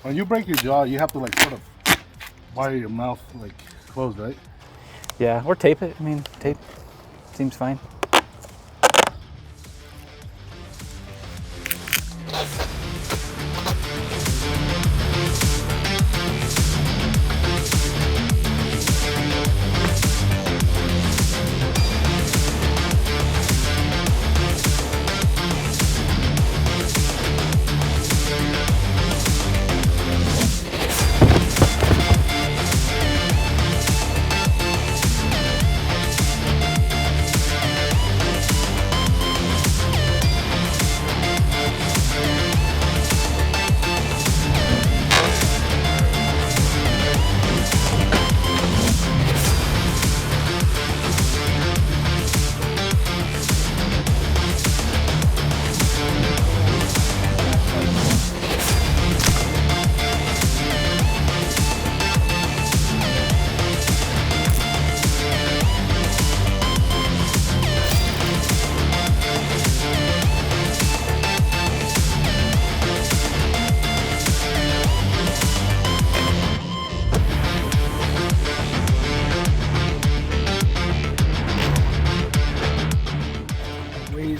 When you break your jaw, you have to like sort of wire your mouth like closed, right? Yeah, or tape it. I mean, tape seems fine.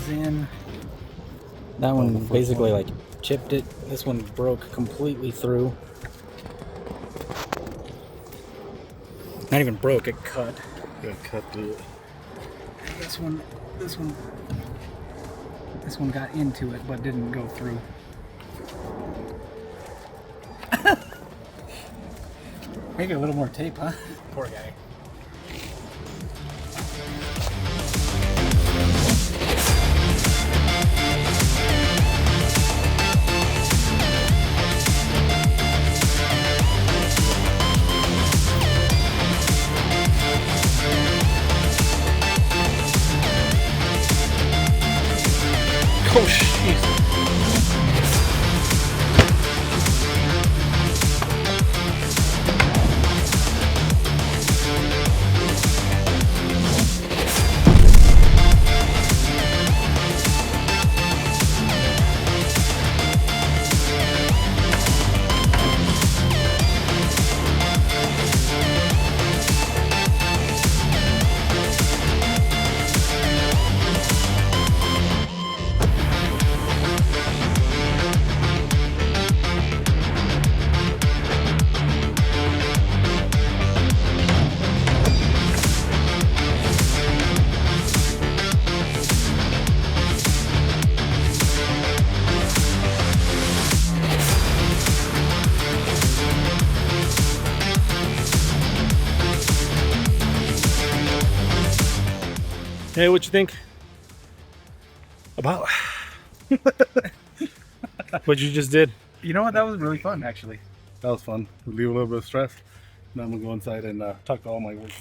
In. That one basically like chipped it. This one broke completely through. Not even broke, it cut. Yeah, cut through it. This one got into it but didn't go through. Maybe a little more tape, huh? Poor guy. Oh, jeez. Hey, what you think about what you just did? You know what? That was really fun, actually. That was fun. Relieve a little bit of stress. Now I'm gonna go inside and talk to all my work.